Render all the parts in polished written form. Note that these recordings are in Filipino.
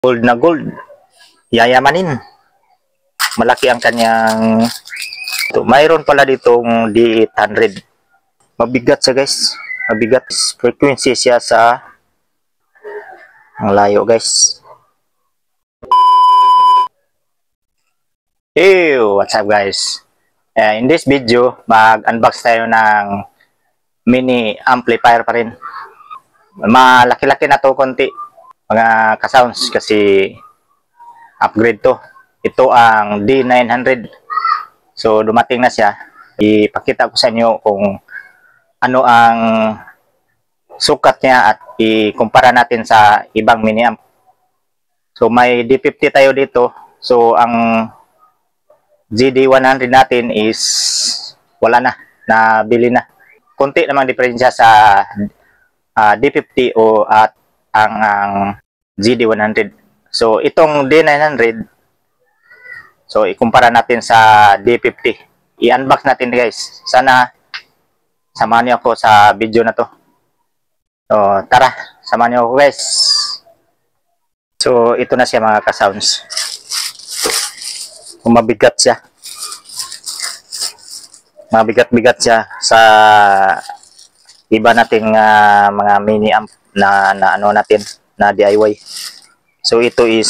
Gold na gold. Yayamanin. Malaki ang kanyang mayroon pala ditong D800. Mabigat siya guys. Mabigat. Frequency siya sa ang layo guys. Hey, what's up guys? In this video, mag-unbox tayo ng mini amplifier pa rin. Malaki-laki na to konti. Mga ka-sounds kasi upgrade to. Ito ang D900. So dumating na siya. Ipakita ko sa inyo kung ano ang sukat niya at ikumpara natin sa ibang mini amp. So may D50 tayo dito. So ang GD100 natin is wala na, nabili na. Konti namang diferensya sa D50 o at ang GD100. So itong D900, so ikumpara natin sa D50. I-unbox natin guys. Sana samahan niyo ako sa video na to. So tara, samahan niyo ako guys. So ito na siya mga ka-sounds. Mabigat siya. Mabigat-bigat siya sa iba nating mga mini amp na ano natin na DIY. So ito is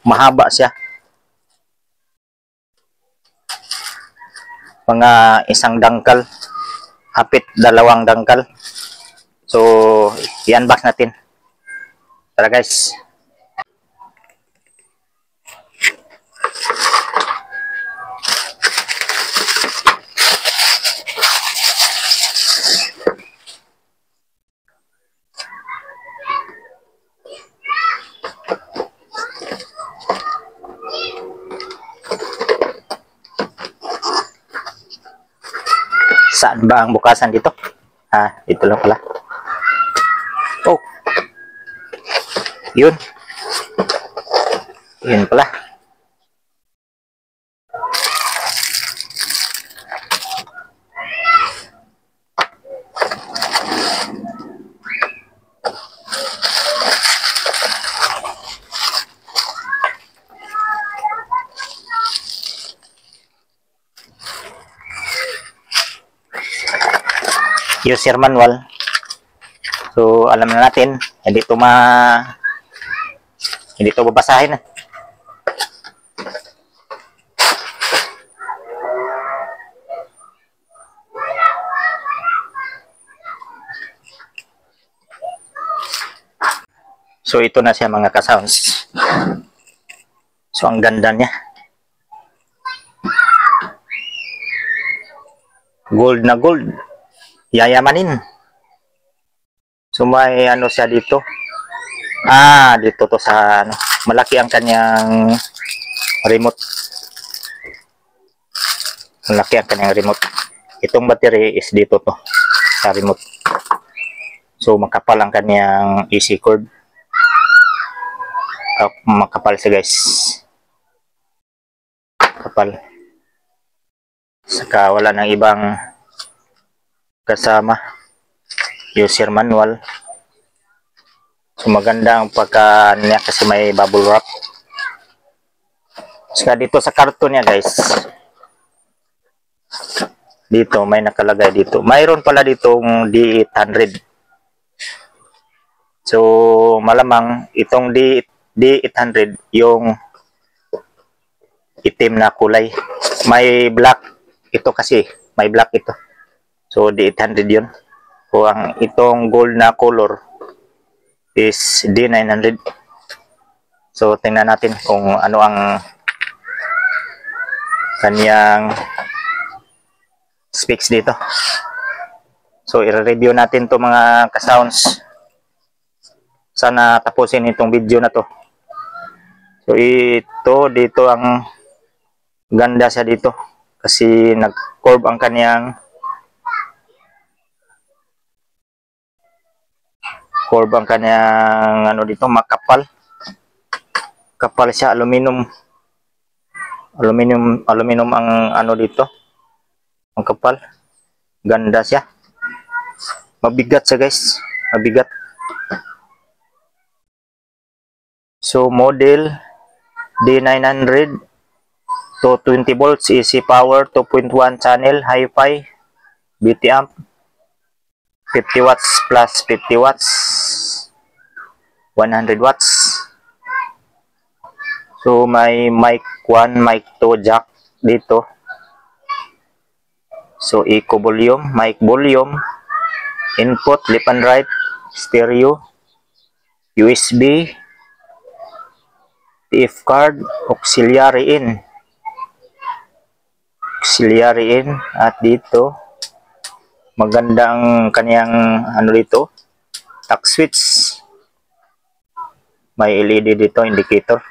mahaba siya. Mga isang dangkal, hapit dalawang dangkal. So i-unbox natin. Tara guys. Saan ba ang bukasan dito? Ito lang pala. Oh. Yun. Yun pala. User manual. So alam na natin, hindi ito babasahin. So ito na siya mga ka-sounds. So ang ganda niya. Gold na gold. Yayamanin. So may ano siya dito. Dito to sa ano, malaki ang kanyang remote. Malaki ang kanyang remote. Itong battery is dito to sa remote. So makapal ang kanyang AC cord. Makapal siya guys. Kapal. Saka wala nang ibang kasama. User manual. So maganda ang pagka niya kasi may bubble wrap. Saka dito sa karton niya guys, dito may nakalagay dito. Mayroon pala ditong D800. So malamang itong D800 yung itim na kulay. May black ito kasi, may black ito. So D800 yun. So ang itong gold na color is D900. So tingnan natin kung ano ang kanyang specs dito. So i-review natin to mga ka-sounds. Sana tapusin itong video na to. So ito dito ang ganda siya dito kasi nag-curve ang kanyang ano dito, makapal. Kapal siya, aluminum ang ano dito. Ang kapal. Ganda siya. Mabigat siya guys. Mabigat. So model D900 to 20 volts, AC power, 2.1 channel, hi-fi, BT amp, 50 watts plus 50 watts, 100 watts. So may mic 1, mic 2 jack dito. So eco volume, mic volume, input left and right, stereo, USB, TF card, auxiliary in. Auxiliary in, at dito maganda ang kaniyang ano dito, tack switch. May LED dito, indicator.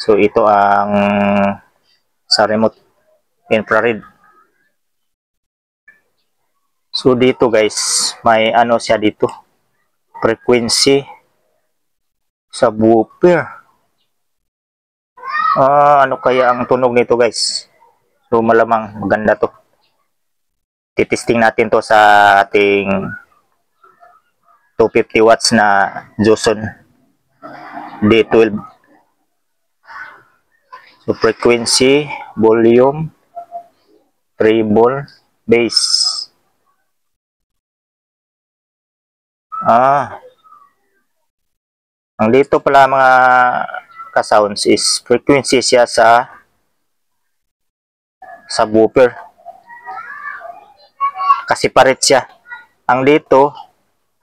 So ito ang sa remote infrared. So dito guys, may ano siya dito, frequency subwoofer. Ano kaya ang tunog nito guys? So malamang maganda to. Titesting natin to sa ating 250 watts na Joson D12. So frequency, volume, treble, bass. Ang dito pala mga ka-sounds is frequency siya sa subwoofer. Kasi parit siya. Ang dito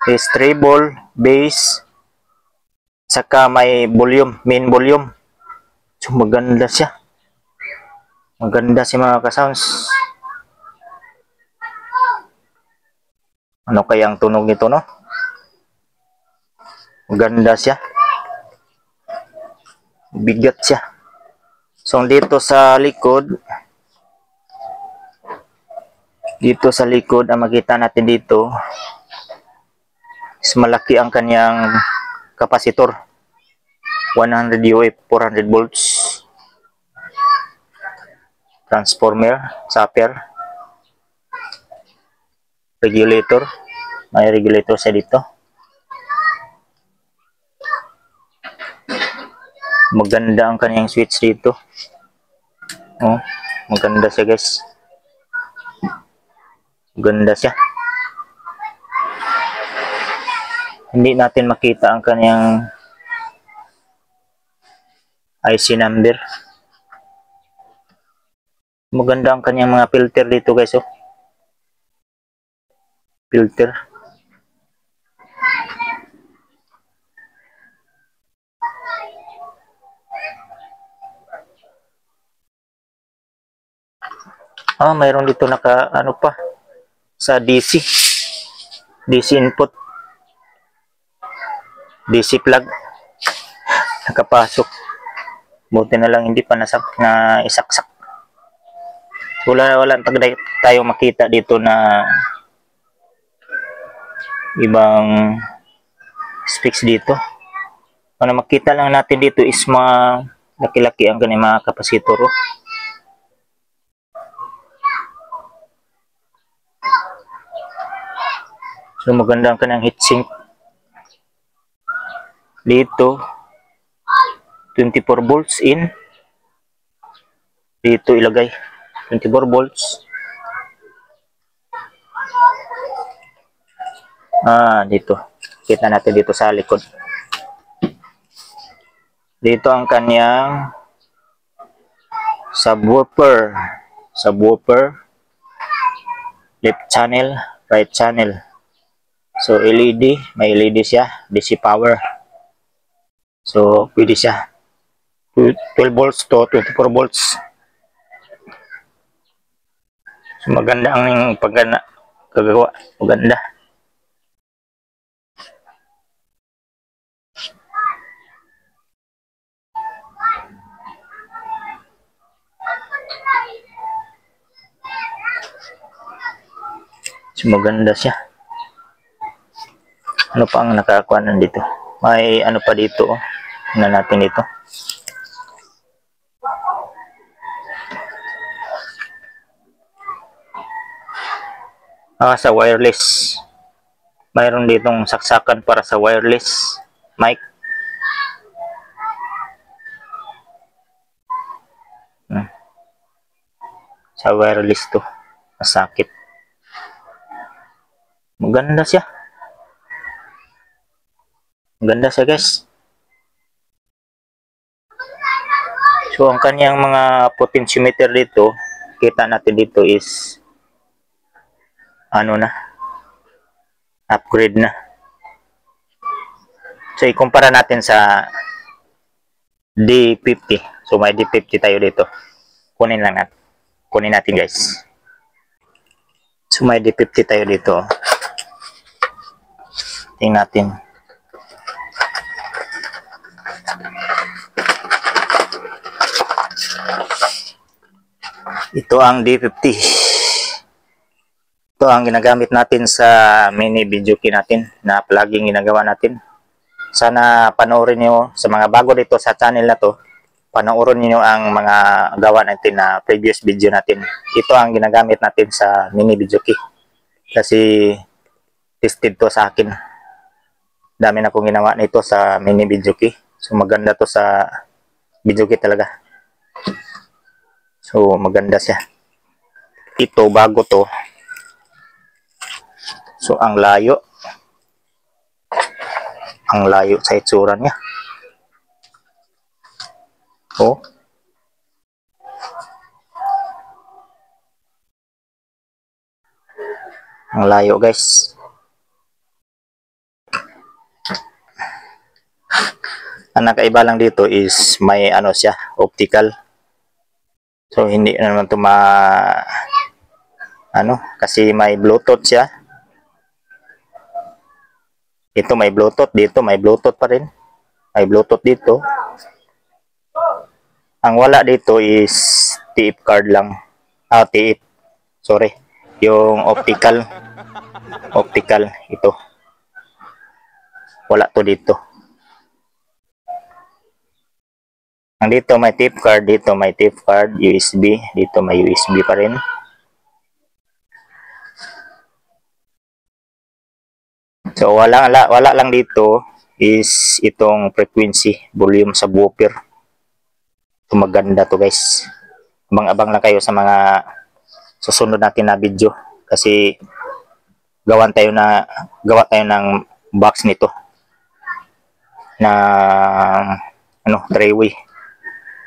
is treble, bass, saka may volume, main volume. So maganda siya. Maganda si mga ka-sounds. Ano kaya ang tunog nito, no? Maganda siya. Bigat siya. So dito sa likod, ang makita natin dito is malaki ang kanyang kapasitor. 100 UF, 400 volts. Transformer, zapper, regulator. May regulator siya dito. Maganda ang kanyang switch dito. Maganda siya guys. Maganda siya. Hindi natin makita ang kanyang IC number. Maganda ang kanyang mga filter dito guys. Filter. Mayroon dito naka ano pa sa DC input, DC plug nakapasok. Buti na lang hindi pa na isaksak. Wala tayo makita dito na ibang specs dito. Ano makita lang natin dito is mga laki-laki ang kanyang mga kapasitor. So maganda ang kanyang heatsink. Dito 24 volts in. Dito ilagay 24 volts. Dito. Kita natin dito sa likod. Dito ang kanyang subwoofer. Left channel, right channel. So LED, may LED siya, DC power. So pwede siya 12 volts to 24 volts. So maganda ang pagkagawa, maganda. So maganda siya. Ano pa ang nakakuha dito? May ano pa dito, tingnan natin dito. Sa wireless. Mayroon ditong saksakan para sa wireless mic. Sa wireless to. Masakit. Maganda siya. Maganda siya guys. So ang kanyang mga potentiometer dito, kita natin dito is ano na, upgrade na. So ikumpara natin sa D50. So may D50 tayo dito. Kunin natin guys. So may D50 tayo dito. Tingnan natin. Ito ang D50. Ito ang ginagamit natin sa mini video key natin na palaging ginagawa natin. Sana panoorin nyo sa mga bago dito sa channel na to. Panoorin niyo ang mga gawa natin na previous video natin. Ito ang ginagamit natin sa mini video key. Kasi tested to sa akin. Dami na kong ginawa nito sa mini video key. So maganda to sa video key talaga. So maganda siya. Ito bago to. So ang layo. Ang layo sa itsura niya. Oh. Ang layo guys. Ang nakaiba lang dito is may ano siya, optical. So hindi naman ito kasi may Bluetooth siya. Ito may Bluetooth, dito may Bluetooth pa rin. May Bluetooth dito. Ang wala dito is TF card lang. TF. Sorry. Yung optical. Optical ito. Wala to dito. Ang dito may TF card, dito may TF card, USB, dito may USB pa rin. So wala lang dito is itong frequency, volume sa woofer. So maganda to guys. Abang-abang lang kayo sa mga susunod natin na video kasi gawa tayo ng box nito na three-way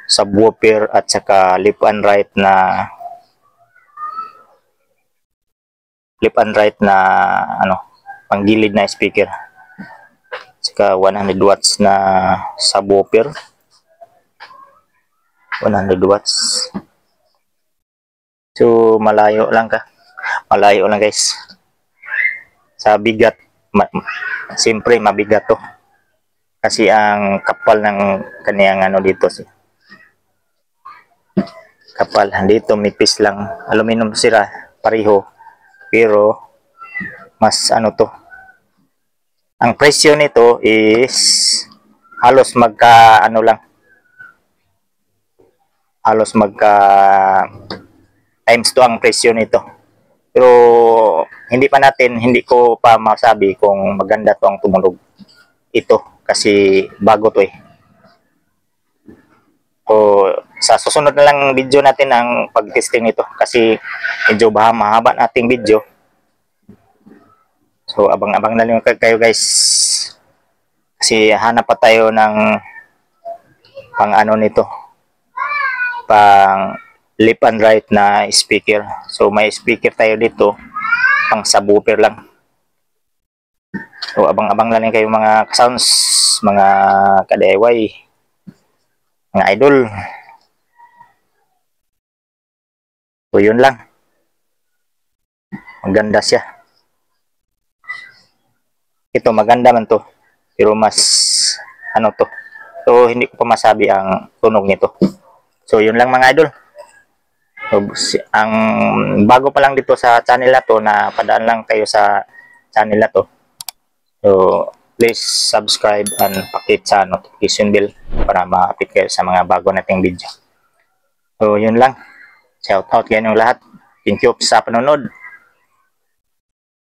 subwoofer at saka left and right na panggilid na speaker, saka 100 watts na subwoofer, 100 watts. So malayo lang guys sa bigat. Siyempre mabigat to kasi ang kapal ng kaniyang dito kapal. Dito mipis lang, aluminum sila pareho, pero mas to. Ang presyo nito is halos magka times 2 ang presyo nito. Pero hindi ko pa masabi kung maganda to ang tumunog ito kasi bago to eh. So sa susunod na lang video natin ang pag-testing nito kasi medyo mahaba nating video. So abang-abang na lang kayo guys. Kasi hanap pa tayo ng pang nito. Pang left and right na speaker. So may speaker tayo dito pang subwoofer lang. So abang-abang na lang kayo mga ka-sounds, mga ka-DIY, mga idol. So yun lang. Maganda siya. Ito maganda man to. Pero mas to. So hindi ko pa masabi ang tunog nito. So yun lang mga idol. So, ang bago pa lang dito sa channel na to, na padaan lang kayo sa channel na to. So please subscribe and pakit sa notification bell para ma-update kayo sa mga bago nating video. So yun lang. Shout out kayo ng lahat. Thank you sa panonood.